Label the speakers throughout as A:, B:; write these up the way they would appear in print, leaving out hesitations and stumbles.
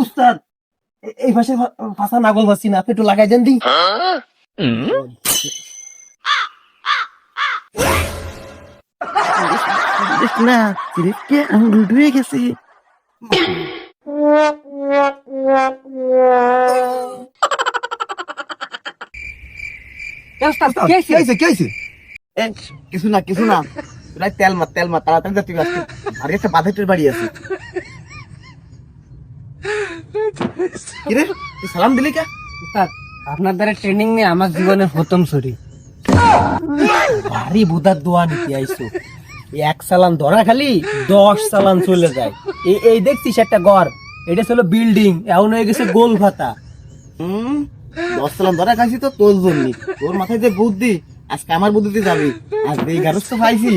A: উস্তাদ এই পাশে ফাঁসা নাগল পাচ্ছি না, আপনি একটু লাগাই দেন দি। না সিরিপকে আঙুল ধুয়ে গেছে। কিছু না কিছু না, তেল মার তাড়াতাড়ি যাচ্ছি, আর একটা বাধেটের বাড়ি আছে। কিরে তুই সালাম দিলি কে?
B: আপনার দ্বারা ট্রেনিং নিয়ে আমার জীবনের প্রথম ছড়ি
A: ভারী বুধার দোয়া নিতে আইসো। এক চালান ধরা খালি 10 চালান চলে যায়। এই দেখছিস একটা ঘর, এটা ছিল বিল্ডিং, এখন হয়ে গেছে গোল ভাতা। 10 চালান ধরা খাইছি তো তোর জন্য। তোর মাথায় যে বুদ্ধি, আজকে আমার বুদ্ধিতে যাবি। আজ এই গারস্থ পাইছি,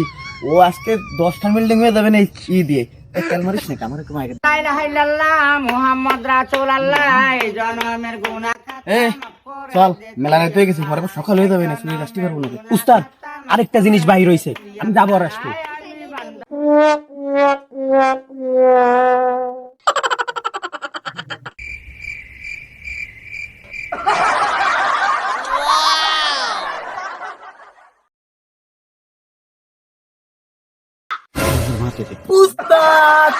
A: ও আজকে 10টা বিল্ডিং হয়ে যাবে না ই দিয়ে। তেল মারিস না, আমার একটু মাইরে।
B: লা ইলাহা ইল্লাল্লাহ মুহাম্মদ রাসূলুল্লাহ জনমের গুনাহ
A: চল মেলা রাত হয়ে গেছে, পরে সকাল হয়ে যাবে না, শুনে আসতে পারবো না। উস্তাদ আরেকটা জিনিস বাহির হইছে, আমি যাবো আর আসবো। উস্তাদ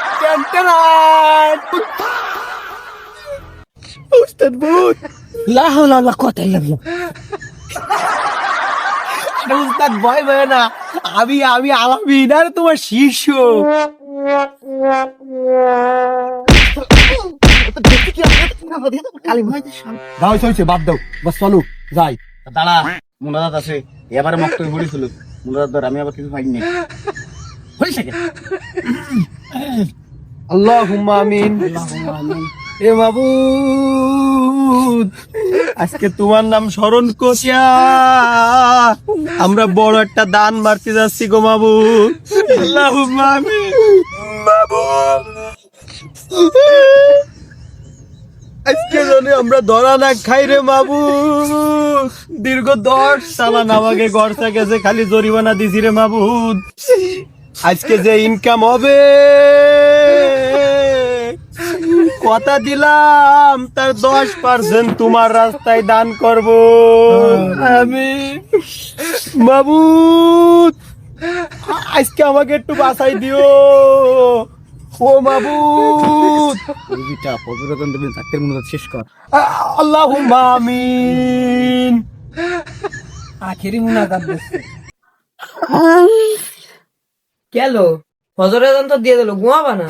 A: উস্তাদ ভূত লা হাওলা ওয়ালা কুওয়াতা ইল্লা বিল্লাহ। উস্তাদ ভয় ভয় না, আমি আলামিন আর তোমার শিষ্য। বাদ দাও, বাস চলো যাই। দাঁড়া, মুনাজাত আছে, এবারে মক্তবে পড়েছিল মুনাজাত ধর, আমি আবার কিছু পাইনি। আল্লাহুম্মা আমিন। এ মাবুদ, আজকে তোমার নাম স্মরণ করিয়া আমরা বড় একটা দান মারতে যাচ্ছি গো মাবুদ। আল্লাহুম্মা আমিন। মাবুদ, আজকে জানি আমরা ধরা না খাই রে মাবুদ। দীর্ঘ 10 চালান আমাকে গড়তে গেছে, খালি জরিমানা দিছি রে মাবুদ। আজকে যে ইনকাম হবে কথা দিলাম, তার 10% তোমার রাস্তায় দান করব আমি। মাবুদ, আজকে আমাকে একটু বাঁচাই দিও ও মাবুদ। তুমি চাকরির মনে শেষ কর। আল্লাহুম্মা আমিন।
B: আখেরি মুনাজাত দিচ্ছে। কেলো ফজরের দান তো দিয়ে দিল, ঘুমাবা না?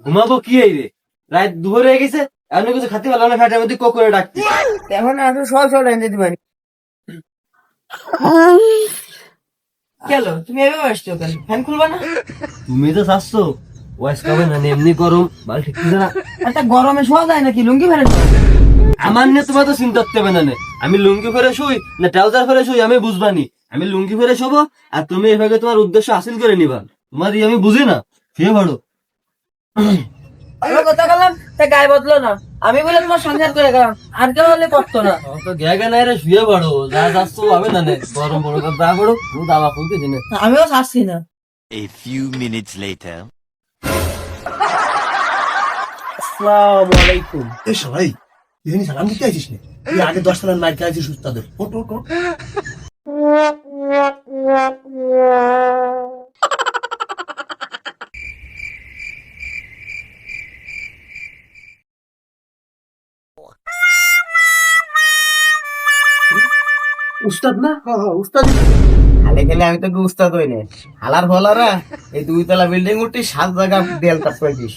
A: ঘুমাবো কি এই রে, রাত দুপুর হয়ে গেছে, এমন কিছু খাতে পারলাম না, ফ্যাটের মধ্যে করে ডাকতি।
B: এখন আসলে সব লাইন দিতে পারি। কেলো তুমি এভাবে আসছো কেন? ফ্যান খুলবা না?
A: তুমি তো চাচ্ছো ওয়াইস খাবে না, এমনি গরম বাল ঠিক না।
B: একটা গরমে শোয়া যায় নাকি? লুঙ্গি ফেলে
A: আমার নিয়ে তোমার তো চিন্তা করতে হবে না। আমি লুঙ্গি ফেরে শুই না ট্রাউজার ফেরে শুই আমি বুঝবানি। আমি লুঙ্গি ফেরে শোবো, আর তুমি এভাবে তোমার উদ্দেশ্য হাসিল করে নিবা। তোমার আমি বুঝি না, শুয়ে পড়ো।
B: কথা বললাম তা গায়ে বদলো না, আমি বলে তোমার সংসার করে গেলাম, আর কেউ হলে করতো না।
A: তো গ্যাগে নাই রে, শুয়ে পড়ো, যা যাচ্ছ হবে না। গরম পড়ো যা পড়ো, দাবা খুলতে দিনে।
B: আমিও ছাড়ছি না।
C: A few minutes later.
A: আসসালামু আলাইকুম। এ সবাই এখানে সালাম দিতে আইছিস না? তুই আগে 10 সালাম মার খাইছিস উস্তাদের। কোট উস্তাদ না? উস্তাদ খালে খেলে আমি তোকে উস্তাদ হই না। হালার ফলারা এই 2 তলা বিল্ডিং উঠি 7 জায়গা দেয়াল তাপ করেছিস।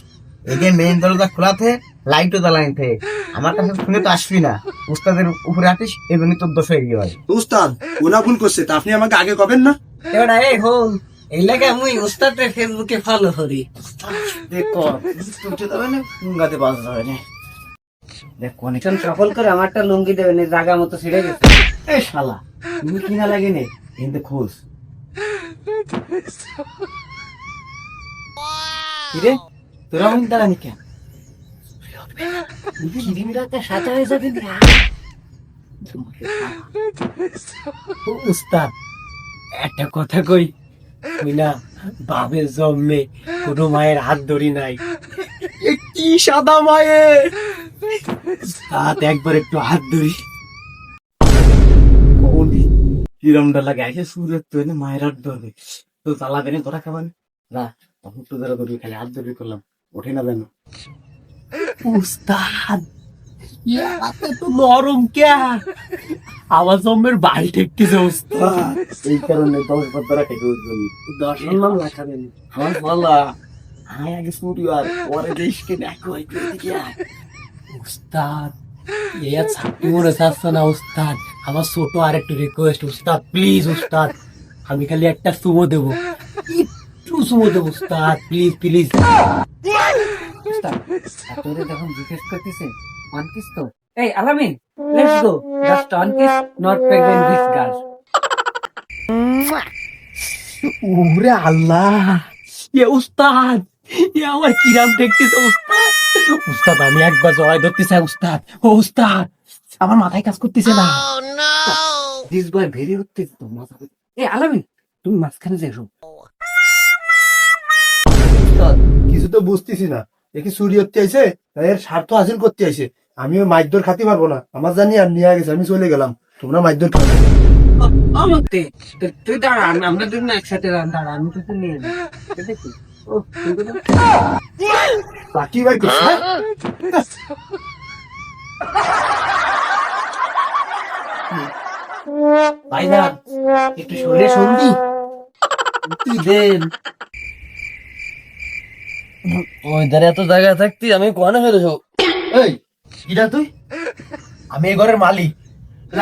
A: এই যে মেইন দরজা খোলাতে লাইটও জ্বালানি থাকে, আমার কাছে শুনে তো আসবি না। উস্তাদের উপরে আটিস, এই জন্য তোর দোষ হয়ে গিয়ে।
D: উস্তাদ ওনা ফোন করছে, তা আপনি আমাকে আগে কবেন না?
B: এবার এই হোন এই লাগে আমি উস্তাদের ফেসবুকে ফলো করি।
A: দেখো তুই যাবে না, গাতে বাজ যাবে না।
B: দেখ কানেকশন সফল করে আমারটা লুঙ্গি দেবে না, জায়গা মতো ছিড়ে গেছে।
A: এই শালা তুমি কিনা লাগে নে কিন্তু খোঁজ। কিরে তোরা মন দাঁড়ানি কেন?
B: সাথে হয়ে যাবে।
A: উস্তাদ একটা কথা কই, আমি না বাপের জন্মে কোনো মায়ের হাত ধরি নাই। এ কি সাদা মায়ের হাত, একবার একটু হাত ধরি কিরমটা লাগে এসে সুরের তো এনে মায়ের হাত ধরবে তো জ্বালা দেনে তোরা খাবেন না, তখন তো ধরা ধরবি, খালি হাত ধরবি করলাম, ওঠে না যেন। উস্তাদ তো নরম কে আমার জন্মের বাল ঠেকতেছে উস্তাদ, এই কারণে 10 বার ধরা খেতে উঠবেন। 10 নাম লাখাবেন আমার বলা আয় আগে সুরি আর পরে দেশকে দেখো উস্তাদ। ইয়া ছাত্রী মনে চাচ্ছে না উস্তাদ, আমার ছোট আর একটু রিকোয়েস্ট উস্তাদ, প্লিজ উস্তাদ, আমি খালি একটা সুমো দেবো, একটু সুমো দেবো উস্তাদ, প্লিজ প্লিজ।
B: উস্তাদ তোরে যখন জিজ্ঞেস করতেছে ওয়ান কিস তো, এই আলামিন let's go, just one kiss, not pregnant this girl.
A: ওরে আল্লাহ, এ উস্তাদ, এ আমার কিরাম দেখতেছে উস্তাদ। উস্তাদ আমি একবার জড়াই ধরতে চাই উস্তাদ, ও উস্তাদ আমার মাথায় কাজ করতেছে না।
B: দিস বয় ভেরি হচ্ছে তো মজা। এই আলামিন তুমি মাঝখানে যাইছো।
D: উস্তাদ, কিছু তো বুঝতেছি না, একে চুরি করতে আইছে, তাই এর স্বার্থ হাসিল করতে আইছে। আমি ওই মাইদর খাতে পারবো না, আমার জানি আর নিয়ে গেছে, আমি চলে গেলাম, তোমরা মাইদর খাবে।
B: আমাকে তুই দাঁড়া, আমরা দুজন একসাথে দাঁড়া, আমি তোকে নিয়ে যাই। দেখি ও তুই কোথায়?
D: লাকি ভাই কোথায়?
A: ভাইজান একটু শুনে শুনবি তুই দেন। ওই ধারে এত জায়গা থাকতি আমি কোয়ানে হয়ে যাবো। এই কিরা তুই? আমি এই ঘরের মালিক।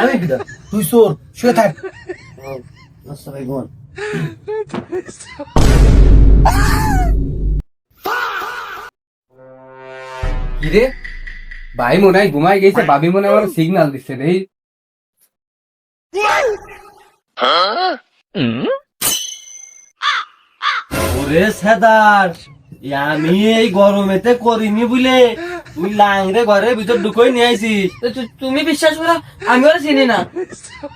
A: আমি কিরা? তুই চোর, শুয়ে থাক। আচ্ছা ভাই ঘুমান।
E: কিরে ভাই মনে হয় ঘুমাই গেছে, ভাবি মনে হয় আমার সিগন্যাল দিচ্ছে রে।
A: ওরে সেদার, আমি এই গরমেতে করিনি বুঝলে, তুই লাংরে ঘরের ভিতর ঢুকই নিয়ে আইছিস।
B: তুমি বিশ্বাস করো আমি ওরা চিনি না।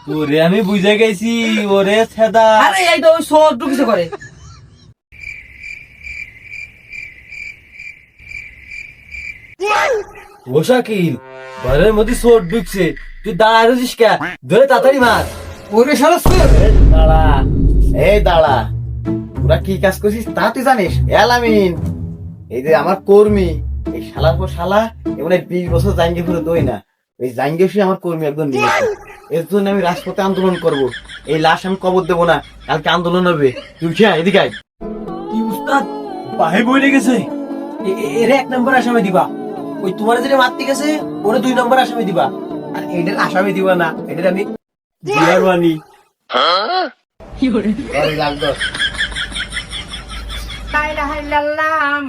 A: তোরে আমি বুঝে গেছি। ওরে সেদা,
B: আরে এই তো ওই শোর ঢুকছে করে।
A: ও শাকিল, ঘরের মধ্যে চোর ঢুকছে, তুই দাঁড়ায় রয়েছিস কে? ধরে তাড়াতাড়ি মার।
E: ওরে শালা
A: দাঁড়া, এই দাঁড়া, তোরা কি কাজ করছিস তা তুই জানিস? এলামিন এই যে আমার কর্মী, এই শালার পর শালা এমন 20 বছর জাঙ্গি ঘুরে দই না, ওই জাঙ্গি সে আমার কর্মী একজন নিয়েছে। এর জন্য আমি রাজপথে আন্দোলন করব, এই লাশ আমি কবর দেবো না, কালকে আন্দোলন হবে। তুই খেয়ে এদিকে আয়। কি উস্তাদ পায়ে বইলে গেছে, এর 1 নম্বর আসামি দিবা, ওই তোমার যেটা মারতে গেছে ওরে 2 নম্বর আসামি দিবা, আর এটার আসামি দিবা না, এটার আমি বিয়ার বানি।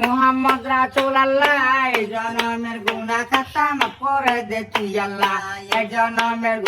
B: মোহাম্মদ রাসূলুল্লাহ, জনমের গুনাহ খাতা মাফ করে দে তুই আল্লাহ, জনমের